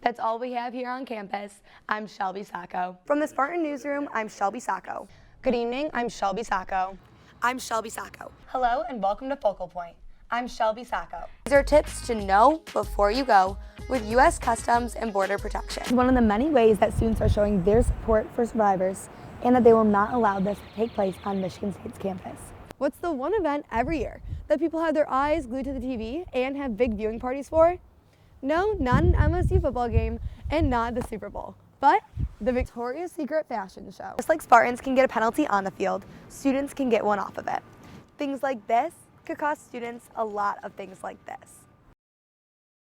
That's all we have here on campus. I'm Shelby Sacco. From the Spartan Newsroom, I'm Shelby Sacco. Good evening, I'm Shelby Sacco. I'm Shelby Sacco. Hello and welcome to Focal Point. I'm Shelby Sacco. These are tips to know before you go with U.S. Customs and Border Protection. It's one of the many ways that students are showing their support for survivors and that they will not allow this to take place on Michigan State's campus. What's the one event every year that people have their eyes glued to the TV and have big viewing parties for? No, not an MSU football game and not the Super Bowl, but the Victoria's Secret fashion show. Just like Spartans can get a penalty on the field, students can get one off of it. Things like this could cost students a lot of things like this.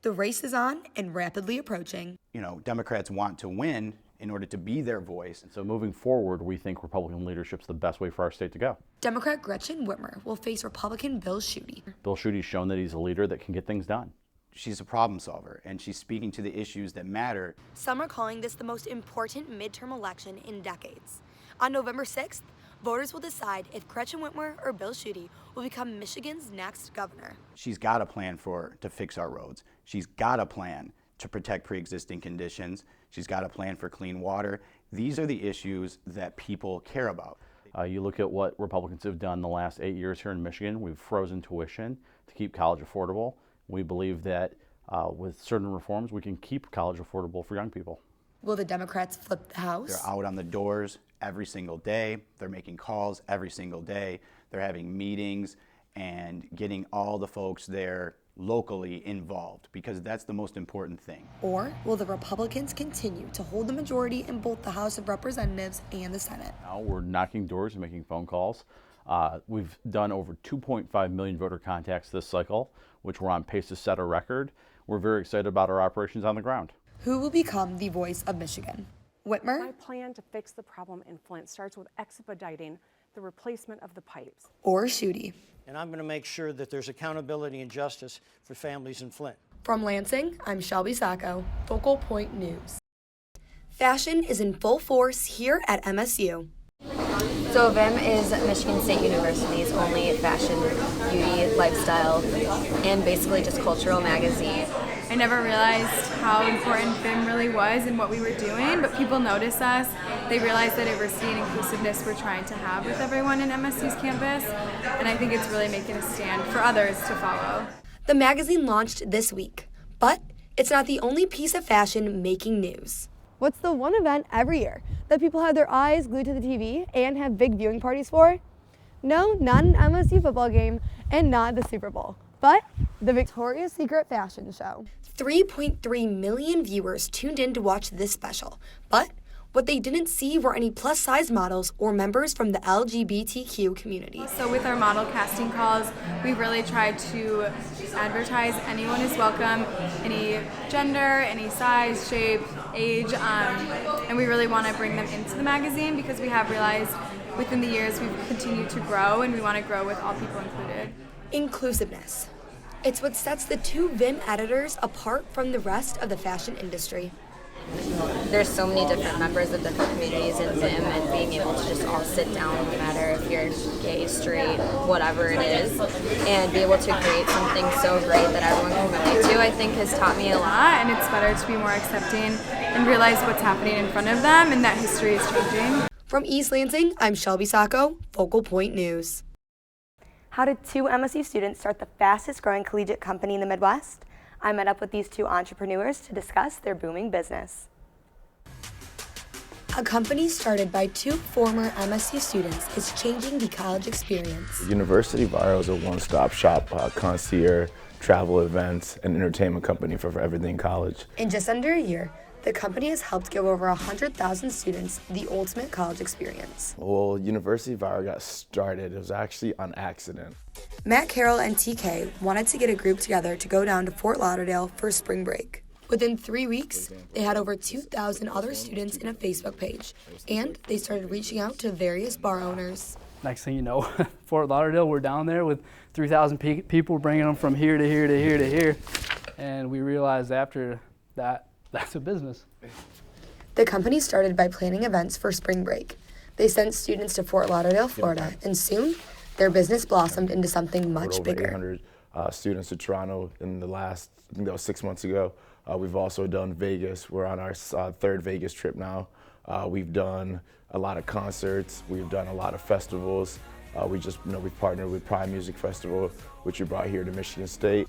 The race is on and rapidly approaching. You know, Democrats want to win in order to be their voice. So moving forward, we think Republican leadership's the best way for our state to go. Democrat Gretchen Whitmer will face Republican Bill Schuette. Bill Schuette's shown that he's a leader that can get things done. She's a problem solver, and she's speaking to the issues that matter. Some are calling this the most important midterm election in decades. On November 6th, voters will decide if Gretchen Whitmer or Bill Schuette will become Michigan's next governor. She's got a plan to fix our roads. She's got a plan to protect pre-existing conditions. She's got a plan for clean water. These are the issues that people care about. You look at what Republicans have done the last 8 years here in Michigan. We've frozen tuition to keep college affordable. We believe that with certain reforms, we can keep college affordable for young people. Will the Democrats flip the House? They're out on the doors every single day. They're making calls every single day. They're having meetings and getting all the folks there locally involved, because that's the most important thing. Or will the Republicans continue to hold the majority in both the House of Representatives and the Senate? Now we're knocking doors and making phone calls. We've done over 2.5 million voter contacts this cycle, which we're on pace to set a record. We're very excited about our operations on the ground. Who will become the voice of Michigan? Whitmer? My plan to fix the problem in Flint starts with expediting the replacement of the pipes. Or Schuette? And I'm going to make sure that there's accountability and justice for families in Flint. From Lansing, I'm Shelby Sacco, Focal Point News. Fashion is in full force here at MSU. So VIM is Michigan State University's only fashion, beauty, lifestyle, and basically just cultural magazine. I never realized how important VIM really was and what we were doing, but people notice us. They realize the diversity and inclusiveness we're trying to have with everyone in MSU's campus, and I think it's really making a stand for others to follow. The magazine launched this week, but it's not the only piece of fashion making news. What's the one event every year that people have their eyes glued to the TV and have big viewing parties for? No, not an MSU football game and not the Super Bowl, but the Victoria's Secret fashion show. 3.3 million viewers tuned in to watch this special, but what they didn't see were any plus-size models or members from the LGBTQ community. So with our model casting calls, we really try to advertise anyone is welcome, any gender, any size, shape, age, and we really want to bring them into the magazine because we have realized within the years we've continued to grow and we want to grow with all people included. Inclusiveness. It's what sets the two VIM editors apart from the rest of the fashion industry. There's so many different members of different communities in VIM, and being able to just all sit down, no matter if you're gay, straight, whatever it is, and be able to create something so great that everyone can relate to, I think has taught me a lot. And it's better to be more accepting and realize what's happening in front of them and that history is changing. From East Lansing, I'm Shelby Sacco, Focal Point News. How did two MSU students start the fastest growing collegiate company in the Midwest? I met up with these two entrepreneurs to discuss their booming business. A company started by two former MSU students is changing the college experience. University Viral is a one-stop shop, concierge, travel events, and entertainment company for everything college. In just under a year, the company has helped give over 100,000 students the ultimate college experience. Well, University Viral got started. It was actually on accident. Matt Carroll and TK wanted to get a group together to go down to Fort Lauderdale for spring break. Within 3 weeks, they had over 2,000 other students in a Facebook page, and they started reaching out to various bar owners. Next thing you know, Fort Lauderdale, we're down there with 3,000 people, bringing them from here to here to here to here, and we realized after that, that's a business. The company started by planning events for spring break. They sent students to Fort Lauderdale, Florida, and soon their business blossomed into something much bigger. 800 students to Toronto in the last, I think that was 6 months ago. We've also done Vegas. We're on our third Vegas trip now. We've done a lot of concerts. We've done a lot of festivals. We've partnered with Prime Music Festival, which we brought here to Michigan State.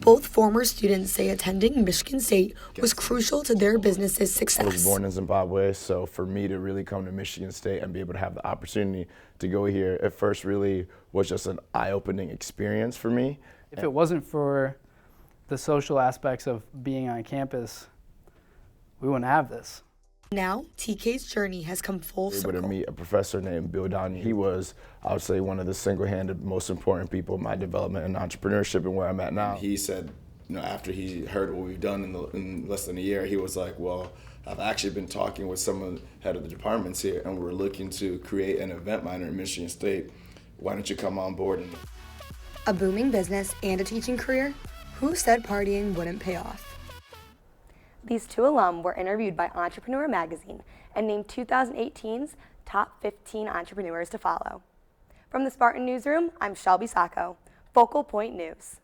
Both former students say attending Michigan State was crucial to their business's success. I was born in Zimbabwe, so for me to really come to Michigan State and be able to have the opportunity to go here, at first really was just an eye-opening experience for me. If it wasn't for the social aspects of being on campus, we wouldn't have this. Now, TK's journey has come full circle. Able to meet a professor named Bill Donnie. He was, I would say, one of the single-handed most important people in my development and entrepreneurship and where I'm at now. He said, after he heard what we've done in less than a year, he was like, well, I've actually been talking with some of the head of the departments here, and we're looking to create an event minor at Michigan State. Why don't you come on board? A booming business and a teaching career? Who said partying wouldn't pay off? These two alum were interviewed by Entrepreneur Magazine and named 2018's top 15 entrepreneurs to follow. From the Spartan Newsroom, I'm Shelby Sacco, Focal Point News.